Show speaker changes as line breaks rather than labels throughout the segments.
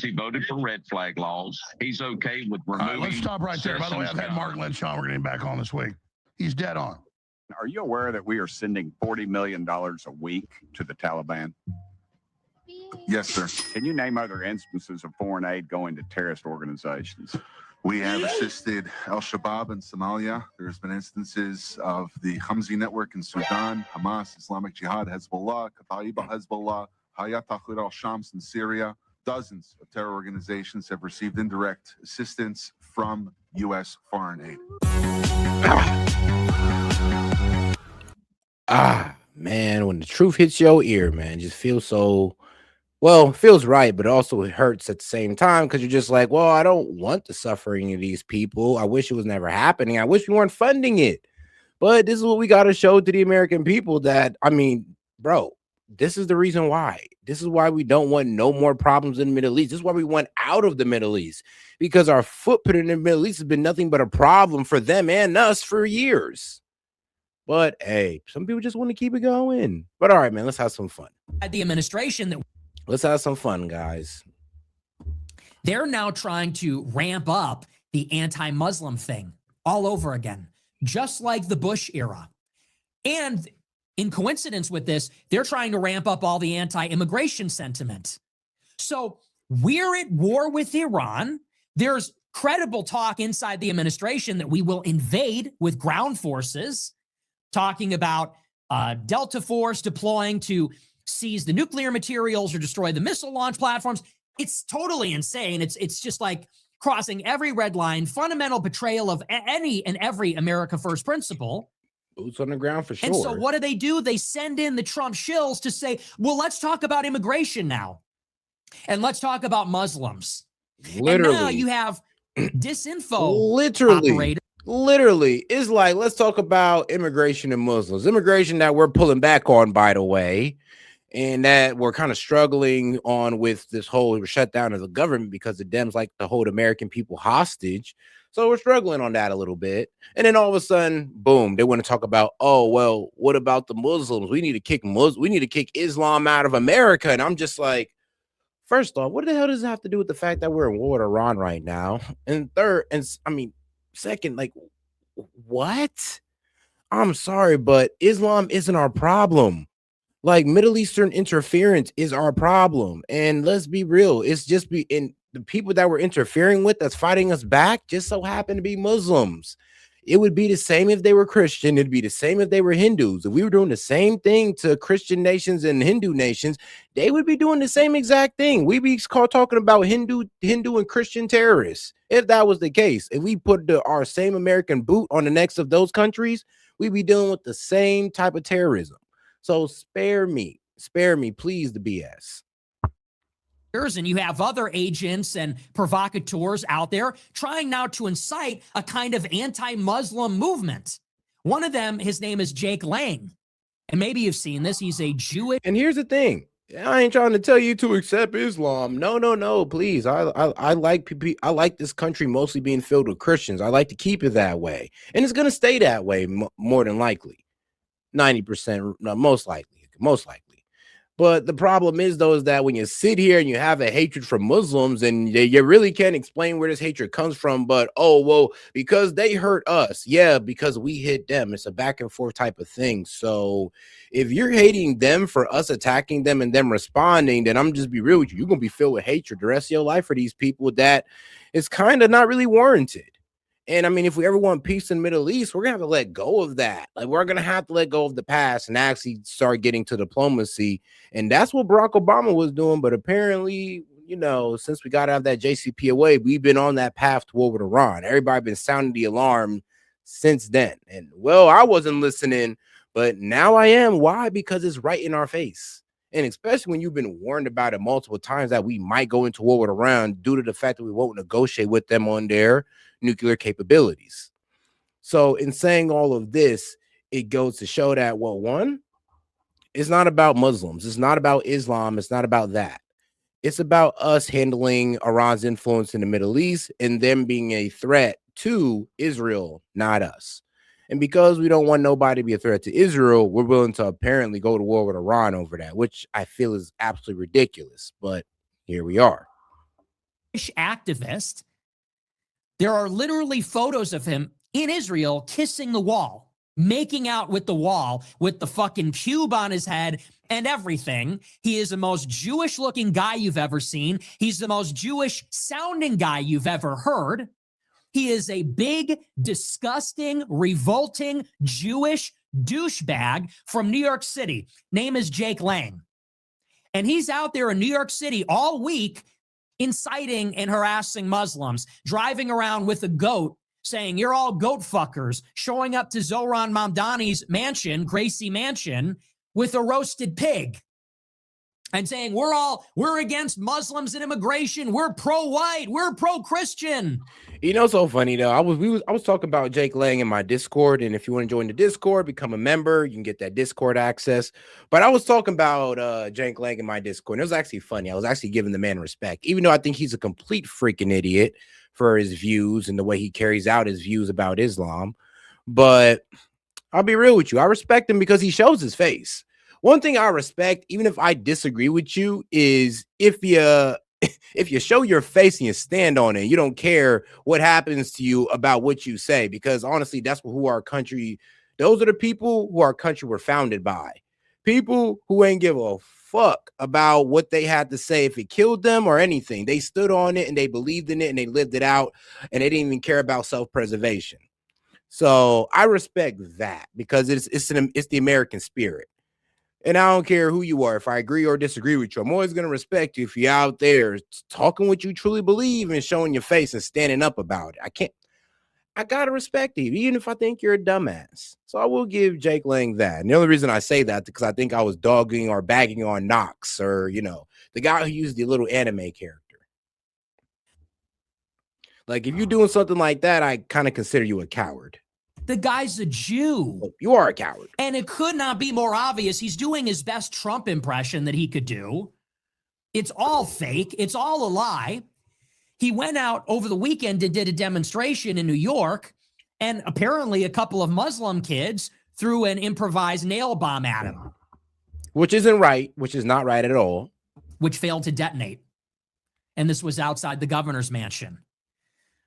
He voted for red flag laws. He's okay with
All right,
removing.
let's stop right there. By the way, I've had
citizens'
Mark Lynch on. We're getting him back on this week. He's dead on.
Are you aware that we are sending $40 million a week to the Taliban?
Yes, sir.
Can you name other instances of foreign aid going to terrorist organizations?
We have assisted Al-Shabaab in Somalia. There's been instances of the Hamzi network in Sudan, Hamas, Islamic Jihad, Hezbollah, Taliban, Hezbollah, Hayat Tahrir al-Shams in Syria. Dozens of terror organizations have received indirect assistance from U.S. foreign aid.
Man, when the truth hits your ear, man, it just feels so, well, it feels right, but also it hurts at the same time because you're just like, well, I don't want the suffering of these people. I wish it was never happening. I wish we weren't funding it. But this is what we got to show to the American people that, I mean, bro, this is the reason why. This is why we don't want no more problems in the Middle East. This is why we want out of the Middle East, because our footprint in the Middle East has been nothing but a problem for them and us for years. But hey, some people just want to keep it going. But all right, man, let's have some fun.
At the administration that
Let's have some fun, guys.
they're now trying to ramp up the anti-Muslim thing all over again, just like the Bush era. And in coincidence with this, they're trying to ramp up all the anti-immigration sentiment. So we're at war with Iran. There's credible talk inside the administration that we will invade with ground forces, talking about Delta Force deploying to seize the nuclear materials or destroy the missile launch platforms. It's totally insane. It's just like crossing every red line, fundamental betrayal of any and every America First principle.
Boots on the ground for sure.
And so what do? They send in the Trump shills to say, well, let's talk about immigration now. And let's talk about Muslims.
Literally.
And now you have disinfo operators.
Literally, it's like, let's talk about immigration and Muslims. Immigration that we're pulling back on, by the way, and that we're kind of struggling on with this whole shutdown of the government because the Dems like to hold American people hostage. So we're struggling on that a little bit. And then all of a sudden, boom, they want to talk about, oh, well, what about the Muslims? We need to kick Islam out of America. And I'm just like, first off, what the hell does it have to do with the fact that we're in war with Iran right now? And second, like, what? I'm sorry, but Islam isn't our problem. Like, Middle Eastern interference is our problem. And let's be real, it's just the people that we're interfering with that's fighting us back just so happen to be Muslims. It would be the same if they were Christian. It'd be the same if they were Hindus. If we were doing the same thing to Christian nations and Hindu nations, they would be doing the same exact thing. We'd be talking about Hindu and Christian terrorists. If that was the case, if we put our same American boot on the necks of those countries, we'd be dealing with the same type of terrorism. So spare me, please, the BS.
And you have other agents and provocateurs out there trying now to incite a kind of anti-Muslim movement. One of them, his name is Jake Lang. And maybe you've seen this. He's a Jewish.
And here's the thing. I ain't trying to tell you to accept Islam. No, please. I like this country mostly being filled with Christians. I like to keep it that way. And it's going to stay that way more than likely. 90%, most likely. But the problem is, though, is that when you sit here and you have a hatred for Muslims and you really can't explain where this hatred comes from, but, oh, well, because they hurt us. Yeah, because we hit them. It's a back and forth type of thing. So if you're hating them for us attacking them and them responding, then I'm just be real with you. You're going to be filled with hatred the rest of your life for these people that is kind of not really warranted. And I mean, if we ever want peace in the Middle East, we're going to have to let go of that. Like, we're going to have to let go of the past and actually start getting to diplomacy. And that's what Barack Obama was doing. But apparently, since we got out of that JCPOA, we've been on that path to war with Iran. Everybody been sounding the alarm since then. And, well, I wasn't listening, but now I am. Why? Because it's right in our face. And especially when you've been warned about it multiple times that we might go into war with Iran due to the fact that we won't negotiate with them on their nuclear capabilities. So in saying all of this, it goes to show that, well, one, it's not about Muslims. It's not about Islam. It's not about that. It's about us handling Iran's influence in the Middle East and them being a threat to Israel, not us. And because we don't want nobody to be a threat to Israel, we're willing to apparently go to war with Iran over that, which I feel is absolutely ridiculous. But here we are.
activist. There are literally photos of him in Israel kissing the wall, making out with the wall, with the fucking cube on his head and everything. He is the most Jewish looking guy you've ever seen. He's the most Jewish sounding guy you've ever heard. He is a big, disgusting, revolting Jewish douchebag from New York City. Name is Jake Lang. And he's out there in New York City all week inciting and harassing Muslims, driving around with a goat, saying, you're all goat fuckers, showing up to Zohran Mamdani's mansion, Gracie Mansion, with a roasted pig, and saying, we're against Muslims and immigration. We're pro-white. We're pro-Christian.
You know, so funny though. I was talking about Jake Lang in my Discord, and if you want to join the Discord, become a member. You can get that Discord access. But I was talking about Jake Lang in my Discord. And it was actually funny. I was actually giving the man respect, even though I think he's a complete freaking idiot for his views and the way he carries out his views about Islam. But I'll be real with you. I respect him because he shows his face. One thing I respect, even if I disagree with you, is if you show your face and you stand on it, you don't care what happens to you about what you say, because honestly, that's who our country, those are the people who our country were founded by. People who ain't give a fuck about what they had to say if it killed them or anything. They stood on it and they believed in it and they lived it out, and they didn't even care about self-preservation. So I respect that because it's the American spirit. And I don't care who you are. If I agree or disagree with you, I'm always going to respect you if you're out there talking what you truly believe and showing your face and standing up about it. I got to respect you, even if I think you're a dumbass. So I will give Jake Lang that. And the only reason I say that is because I think I was dogging or bagging on Knox, or, you know, the guy who used the little anime character. Like, if you're doing something like that, I kind of consider you a coward.
The guy's a Jew.
You are a coward.
And it could not be more obvious. He's doing his best Trump impression that he could do. It's all fake. It's all a lie. He went out over the weekend and did a demonstration in New York, and apparently a couple of Muslim kids threw an improvised nail bomb at him.
Which isn't right, which is not right at all.
Which failed to detonate. And this was outside the governor's mansion.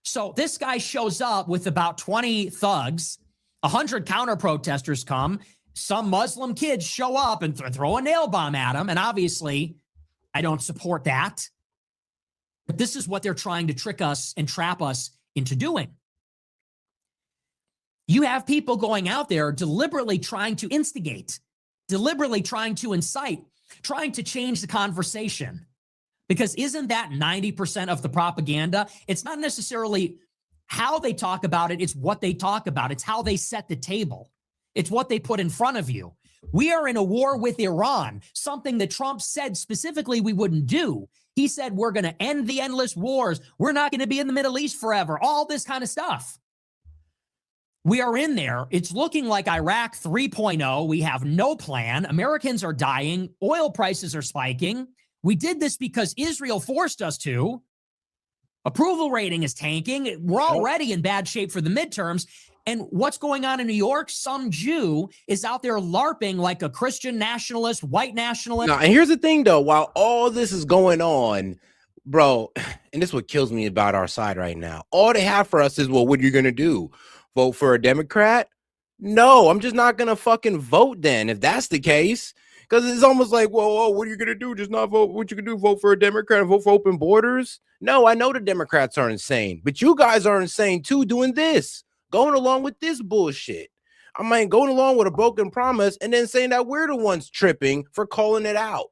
So this guy shows up with about 20 thugs, 100 counter-protesters come, some Muslim kids show up and throw a nail bomb at him, and obviously, I don't support that. But this is what they're trying to trick us and trap us into doing. You have people going out there deliberately trying to instigate, deliberately trying to incite, trying to change the conversation. Because isn't that 90% of the propaganda? It's not necessarily how they talk about it. It's what they talk about. It's how they set the table. It's what they put in front of you. We are in a war with Iran, something that Trump said specifically we wouldn't do. He said, we're going to end the endless wars. We're not going to be in the Middle East forever. All this kind of stuff. We are in there. It's looking like Iraq 3.0. We have no plan. Americans are dying. Oil prices are spiking. We did this because Israel forced us to. Approval rating is tanking. We're already in bad shape for the midterms. And what's going on in New York? Some Jew is out there LARPing like a Christian nationalist, white nationalist.
Now, and here's the thing, though. While all this is going on, bro, and this is what kills me about our side right now. All they have for us is, well, what are you going to do? Vote for a Democrat? No, I'm just not going to fucking vote then if that's the case. Because it's almost like, well, what are you going to do? Just not vote. What you can do, vote for a Democrat and vote for open borders? No, I know the Democrats are insane, but you guys are insane too doing this, going along with this bullshit. I mean, going along with a broken promise and then saying that we're the ones tripping for calling it out.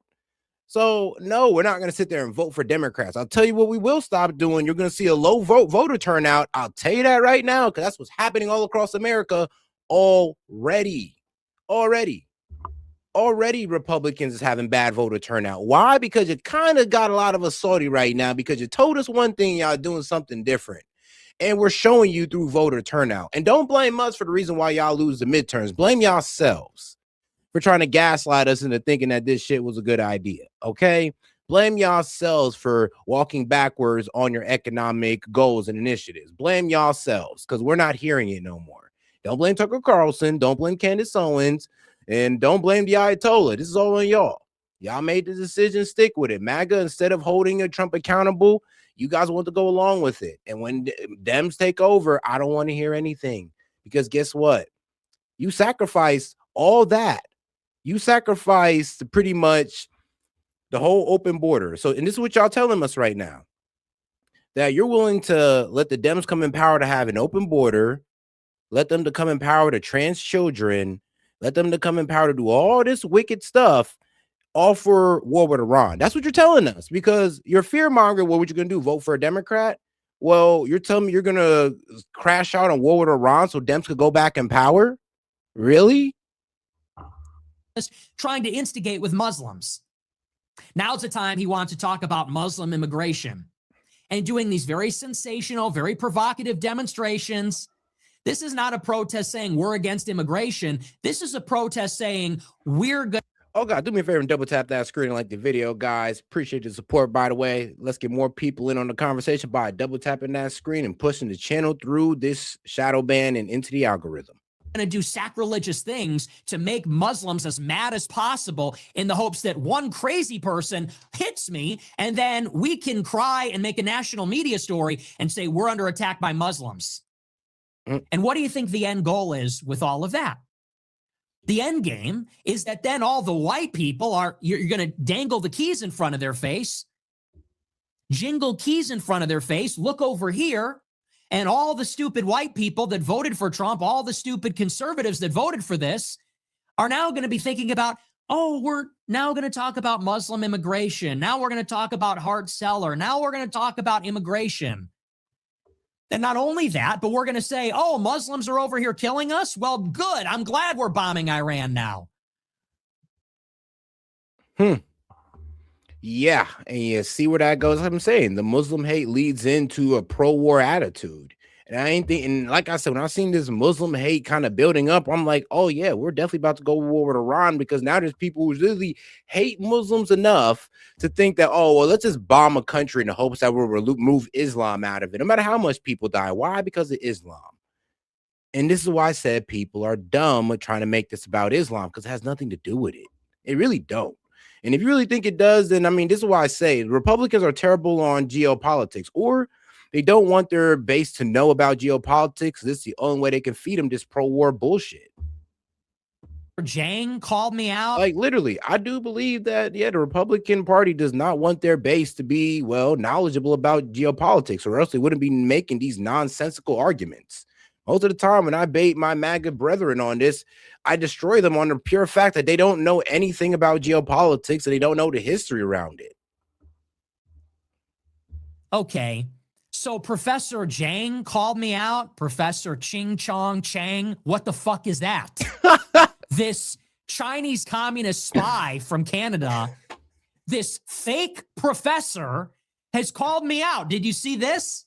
So, no, we're not going to sit there and vote for Democrats. I'll tell you what we will stop doing. You're going to see a low voter turnout. I'll tell you that right now, because that's what's happening all across America already. Already Republicans is having bad voter turnout. Why? Because you kind of got a lot of us salty right now because you told us one thing, y'all doing something different. And we're showing you through voter turnout. And don't blame us for the reason why y'all lose the midterms. Blame yourselves for trying to gaslight us into thinking that this shit was a good idea, okay? Blame yourselves for walking backwards on your economic goals and initiatives. Blame yourselves because we're not hearing it no more. Don't blame Tucker Carlson. Don't blame Candace Owens. And don't blame the Ayatollah. This is all on y'all. Y'all made the decision, stick with it. MAGA, instead of holding Trump accountable, You guys want to go along with it. And when Dems take over, I don't want to hear anything, because guess what? You sacrificed all that. You sacrificed pretty much the whole open border. So, and this is what y'all telling us right now, that you're willing to let the Dems come in power to have an open border, let them to come in power to trans children, let them to come in power to do all this wicked stuff, all for war with Iran. That's what you're telling us, because you're fear monger. What were you going to do? Vote for a Democrat? Well, you're telling me you're going to crash out on war with Iran so Dems could go back in power? Really?
Trying to instigate with Muslims. Now's the time he wants to talk about Muslim immigration and doing these very sensational, very provocative demonstrations. This is not a protest saying we're against immigration. This is a protest saying we're good.
Oh, God, do me a favor and double tap that screen and like the video, guys. Appreciate the support, by the way. Let's get more people in on the conversation by double tapping that screen and pushing the channel through this shadow ban and into the algorithm.
Going to do sacrilegious things to make Muslims as mad as possible in the hopes that one crazy person hits me and then we can cry and make a national media story and say we're under attack by Muslims. And what do you think the end goal is with all of that? The end game is that then all the white people you're going to dangle the keys in front of their face, jingle keys in front of their face, look over here, and all the stupid white people that voted for Trump, all the stupid conservatives that voted for this are now going to be thinking about, oh, we're now going to talk about Muslim immigration. Now we're going to talk about hard seller. Now we're going to talk about immigration. And not only that, but we're going to say, oh, Muslims are over here killing us. Well, good. I'm glad we're bombing Iran now.
Yeah. And you see where that goes. I'm saying the Muslim hate leads into a pro-war attitude. And I ain't thinking, like I said, when I seen this Muslim hate kind of building up, I'm like, oh, yeah, we're definitely about to go to war with Iran, because now there's people who really hate Muslims enough to think that, oh, well, let's just bomb a country in the hopes that we'll remove Islam out of it, no matter how much people die. Why? Because of Islam. And this is why I said people are dumb trying to make this about Islam, because it has nothing to do with it. It really don't. And if you really think it does, then, I mean, this is why I say Republicans are terrible on geopolitics, or they don't want their base to know about geopolitics. This is the only way they can feed them this pro-war bullshit.
Jang called me out.
Like, literally, I do believe that, yeah, the Republican Party does not want their base to be, well, knowledgeable about geopolitics, or else they wouldn't be making these nonsensical arguments. Most of the time when I bait my MAGA brethren on this, I destroy them on the pure fact that they don't know anything about geopolitics and they don't know the history around it.
Okay. So Professor Jang called me out. Professor Ching Chong Chang. What the fuck is that? This Chinese communist spy from Canada, this fake professor, has called me out. Did you see this?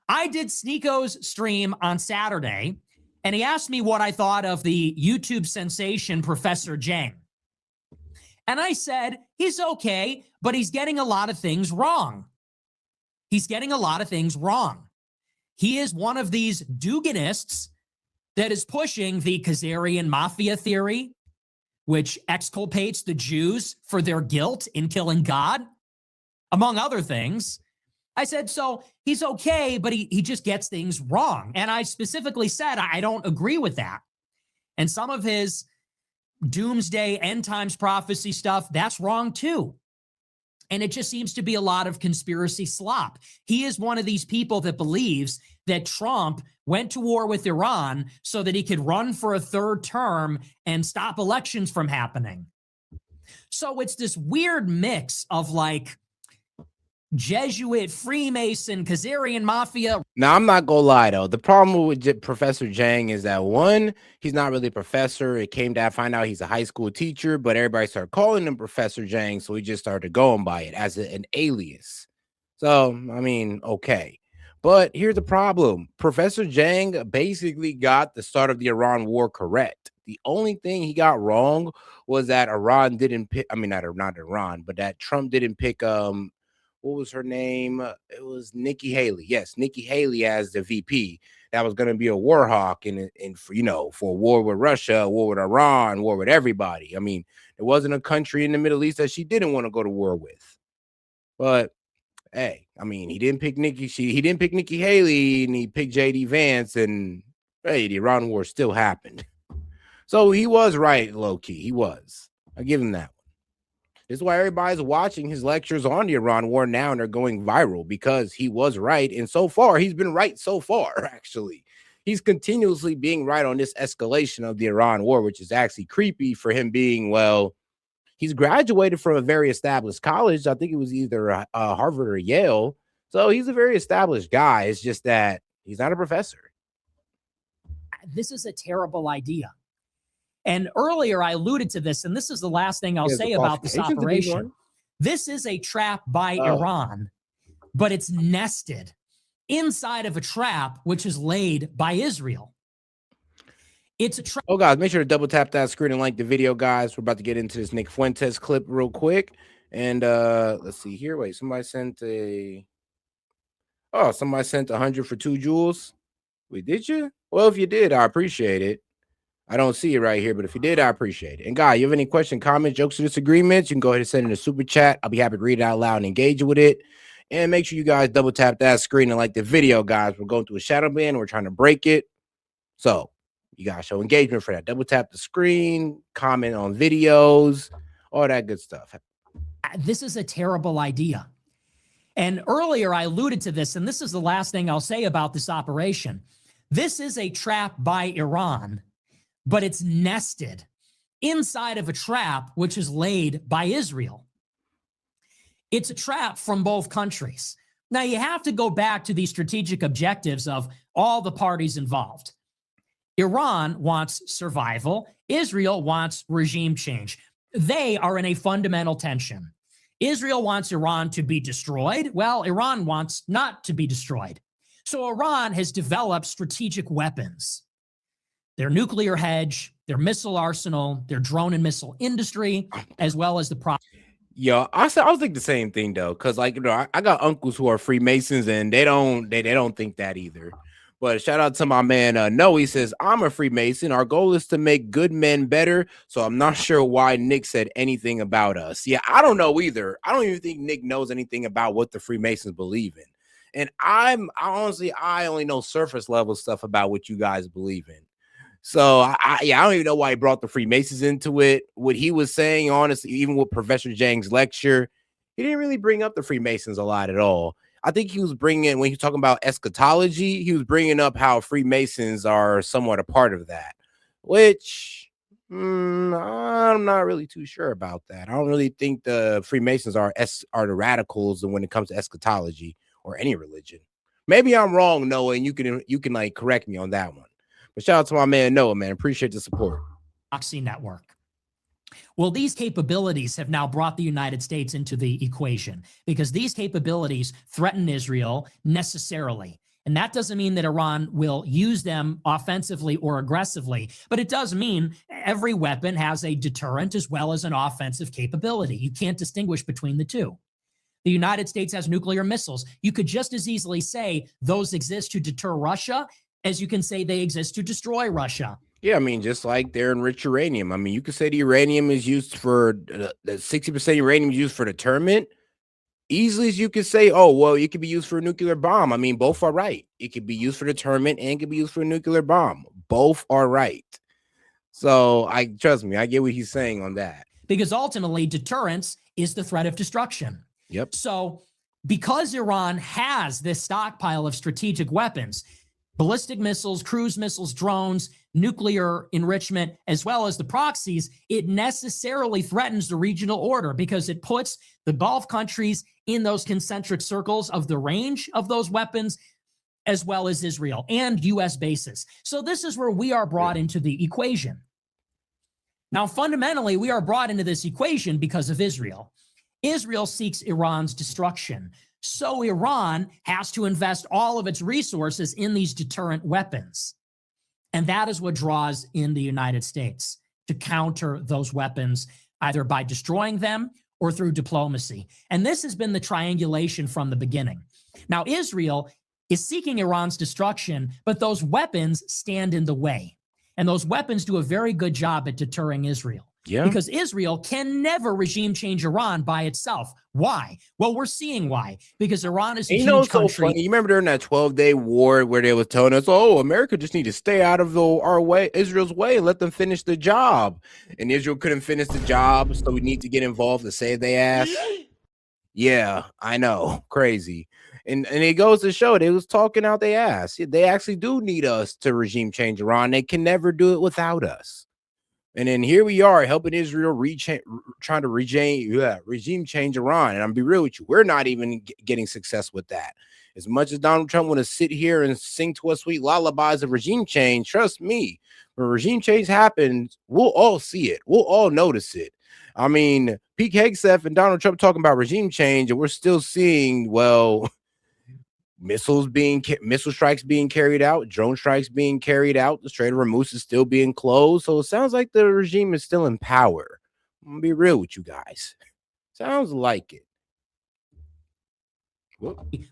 I did Sneako's stream on Saturday, and he asked me what I thought of the YouTube sensation Professor Jang. And I said, he's okay, but he's getting a lot of things wrong. He's getting a lot of things wrong. He is one of these Duganists that is pushing the Khazarian mafia theory, which exculpates the Jews for their guilt in killing God, among other things. I said, so he's okay, but he just gets things wrong. And I specifically said, I don't agree with that. And some of his doomsday end times prophecy stuff, that's wrong too. And it just seems to be a lot of conspiracy slop. He is one of these people that believes that Trump went to war with Iran so that he could run for a third term and stop elections from happening. So it's this weird mix of like Jesuit, Freemason, Khazarian mafia.
Now, I'm not gonna lie though. The problem with Professor Jang is that, one, he's not really a professor. It came to find out he's a high school teacher, but everybody started calling him Professor Jang, so he just started going by it as an alias. So, I mean, okay. But here's the problem. Professor Jang basically got the start of the Iran war correct. The only thing he got wrong was that Iran didn't pick, I mean, not Iran, but that Trump didn't pick what was her name? It was Nikki Haley. Yes, Nikki Haley as the VP. That was going to be a war hawk and for, you know, for a war with Russia, war with Iran, war with everybody. I mean, there wasn't a country in the Middle East that she didn't want to go to war with. But hey, I mean, he didn't pick Nikki Haley, and he picked JD Vance, and hey, the Iran war still happened. So he was right, low key. He was. I give him that one. This is why everybody's watching his lectures on the Iran war now, and they're going viral because he was right. And so far, he's been right so far, actually. He's continuously being right on this escalation of the Iran war, which is actually creepy for him being, well, he's graduated from a very established college. I think it was either Harvard or Yale. So he's a very established guy. It's just that he's not a professor.
This is a terrible idea. And earlier I alluded to this, and this is the last thing I'll say about this operation. This is a trap by Iran, but it's nested inside of a trap which is laid by Israel. It's a trap.
Oh, guys, make sure to double tap that screen and like the video, guys. We're about to get into this Nick Fuentes clip real quick. And let's see here. Wait, somebody sent 100 for 2 jewels. Wait, did you? Well, if you did, I appreciate it. I don't see it right here, but if you did, I appreciate it. And guy, you have any questions, comments, jokes, or disagreements, you can go ahead and send in a super chat. I'll be happy to read it out loud and engage with it. And make sure you guys double tap that screen and like the video, guys. We're going through a shadow ban. We're trying to break it. So you guys show engagement for that. Double tap the screen, comment on videos, all that good stuff.
This is a terrible idea. And earlier I alluded to this, and this is the last thing I'll say about this operation. This is a trap by Iran, but it's nested inside of a trap which is laid by Israel. It's a trap from both countries. Now, you have to go back to the strategic objectives of all the parties involved. Iran wants survival. Israel wants regime change. They are in a fundamental tension. Israel wants Iran to be destroyed. Well, Iran wants not to be destroyed. So Iran has developed strategic weapons. Their nuclear hedge, their missile arsenal, their drone and missile industry, as well as the
Yeah, I was thinking the same thing though, because like I got uncles who are Freemasons and they don't think that either. But shout out to my man Noe. He says, I'm a Freemason. Our goal is to make good men better. So I'm not sure why Nick said anything about us. Yeah, I don't know either. I don't even think Nick knows anything about what the Freemasons believe in. And I only know surface level stuff about what you guys believe in. So I don't even know why he brought the Freemasons into it. What he was saying, honestly, even with Professor Zhang's lecture, he didn't really bring up the Freemasons a lot at all. I think he was bringing, when he was talking about eschatology, he was bringing up how Freemasons are somewhat a part of that, which I'm not really too sure about that. I don't really think the Freemasons are the radicals when it comes to eschatology or any religion. Maybe I'm wrong, Noah, and you can like correct me on that one. But shout out to my man Noah, man. Appreciate the support.
proxy network. Well, these capabilities have now brought the United States into the equation because these capabilities threaten Israel necessarily. And that doesn't mean that Iran will use them offensively or aggressively, but it does mean every weapon has a deterrent as well as an offensive capability. You can't distinguish between the two. The United States has nuclear missiles. You could just as easily say those exist to deter Russia as you can say they exist to destroy Russia.
Yeah, I mean, just like they're enriched uranium. I mean, you could say the uranium is used for, the 60% uranium is used for deterrent. Easily as you could say, oh, well, it could be used for a nuclear bomb. I mean, both are right. It could be used for deterrent and it could be used for a nuclear bomb. Both are right. So trust me, I get what he's saying on that.
Because ultimately, deterrence is the threat of destruction.
Yep.
So because Iran has this stockpile of strategic weapons, ballistic missiles, cruise missiles, drones, nuclear enrichment, as well as the proxies, it necessarily threatens the regional order because it puts the Gulf countries in those concentric circles of the range of those weapons, as well as Israel and U.S. bases. So this is where we are brought into the equation. Now, fundamentally, we are brought into this equation because of Israel. Israel seeks Iran's destruction. So Iran has to invest all of its resources in these deterrent weapons. And that is what draws in the United States to counter those weapons, either by destroying them or through diplomacy. And this has been the triangulation from the beginning. Now, Israel is seeking Iran's destruction, but those weapons stand in the way. And those weapons do a very good job at deterring Israel.
Yeah.
Because Israel can never regime change Iran by itself. Why? Well, we're seeing why. Because Iran is a
You know,
huge
it's so
country.
funny. You remember during that 12-day war where they was telling us, "Oh, America just need to stay out of our way, Israel's way, and let them finish the job." And Israel couldn't finish the job, so we need to get involved to save their ass. Yeah, I know, crazy. And it goes to show they was talking out their ass. They actually do need us to regime change Iran. They can never do it without us. And then here we are helping Israel trying to regime change Iran. And I'm be real with you, we're not even getting success with that. As much as Donald Trump want to sit here and sing to us sweet lullabies of regime change, trust me, when regime change happens, we'll all see it. We'll all notice it. I mean, Pete Hegseth and Donald Trump talking about regime change, and we're still seeing, well, missile strikes being carried out, drone strikes being carried out, the Strait of Hormuz is still being closed. So it sounds like the regime is still in power. I'm gonna be real with you guys. Sounds like it.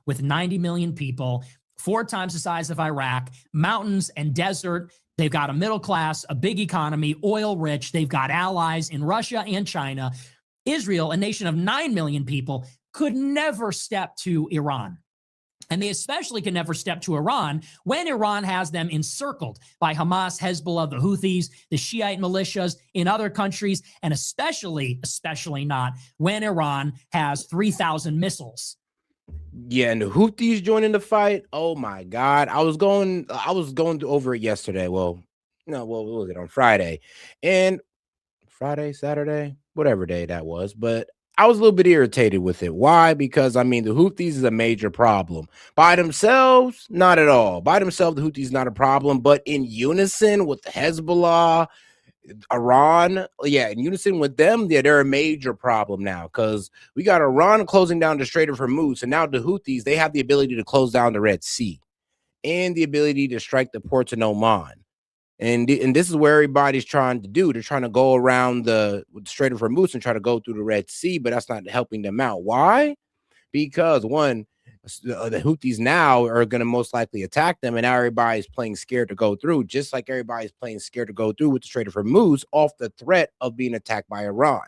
With 90 million people, 4 times the size of Iraq, mountains and desert. They've got a middle class, a big economy, oil rich. They've got allies in Russia and China. Israel, a nation of 9 million people, could never step to Iran. And they especially can never step to Iran when Iran has them encircled by Hamas, Hezbollah, the Houthis, the Shiite militias in other countries, and especially not when Iran has 3,000 missiles.
Yeah, and the Houthis joining the fight. Oh my God. I was going over it yesterday. Well, no, what was it on Friday? And Friday, Saturday, whatever day that was, but I was a little bit irritated with it. Why? Because I mean, the Houthis is a major problem. By themselves, not at all. By themselves, the Houthis not a problem, but in unison with the Hezbollah, Iran, yeah, in unison with them, yeah, they're a major problem now because we got Iran closing down the Strait of Hormuz, and now the Houthis, they have the ability to close down the Red Sea and the ability to strike the ports in Oman. And this is where everybody's trying to do. They're trying to go around the Strait of Hormuz and try to go through the Red Sea, but that's not helping them out. Why? Because one, the Houthis now are going to most likely attack them, and now everybody's playing scared to go through, just like everybody's playing scared to go through with the Strait of Hormuz off the threat of being attacked by Iran.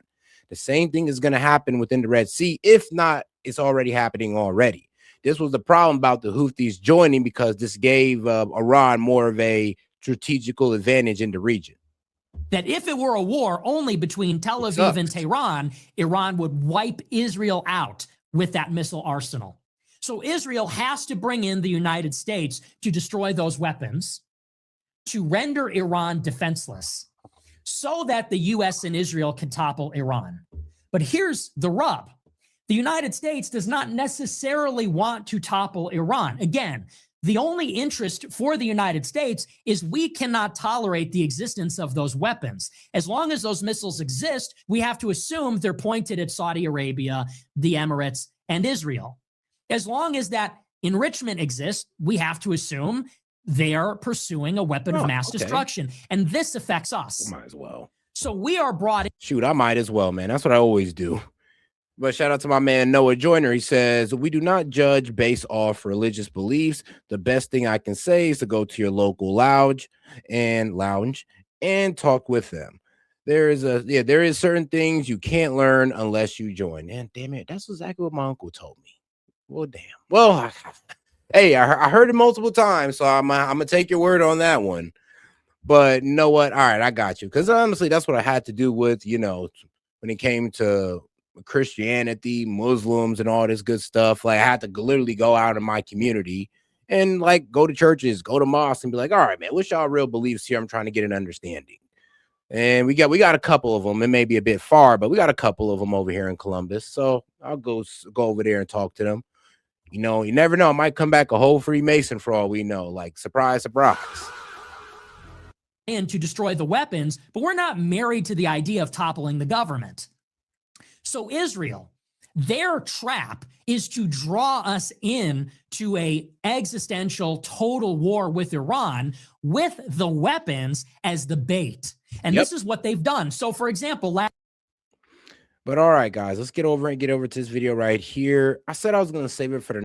The same thing is going to happen within the Red Sea. If not, it's already happening already. This was the problem about the Houthis joining because this gave Iran more of a strategical advantage in the region.
That if it were a war only between Tel Aviv and Tehran, Iran would wipe Israel out with that missile arsenal. So Israel has to bring in the United States to destroy those weapons, to render Iran defenseless, so that the U.S. and Israel can topple Iran. But here's the rub. The United States does not necessarily want to topple Iran. Again, the only interest for the United States is we cannot tolerate the existence of those weapons. As long as those missiles exist, we have to assume they're pointed at Saudi Arabia, the Emirates, and Israel. As long as that enrichment exists, we have to assume they are pursuing a weapon of mass destruction. And this affects us.
Might as well.
So we are brought in.
Shoot, I might as well, man. That's what I always do. But shout out to my man Noah Joyner. He says, we do not judge based off religious beliefs. The best thing I can say is to go to your local lounge and talk with them. There is certain things you can't learn unless you join. And damn it, that's exactly what my uncle told me. Well, damn. Well, hey, I heard it multiple times, so I'm gonna take your word on that one. But you know what? All right, I got you. Because honestly, that's what I had to do with, when it came to Christianity, Muslims, and all this good stuff. Like I had to literally go out in my community and like go to churches, go to mosques, and be like, all right, man, what's y'all real beliefs here? I'm trying to get an understanding. And we got a couple of them. It may be a bit far, but we got a couple of them over here in Columbus. So I'll go over there and talk to them. You never know. I might come back a whole Freemason for all we know. Like, surprise, surprise.
And to destroy the weapons, but we're not married to the idea of toppling the government. So Israel, their trap is to draw us in to a existential total war with Iran with the weapons as the bait. And this is what they've done. So, for example, but
all right, guys, let's get over to this video right here. I said I was going to save it for the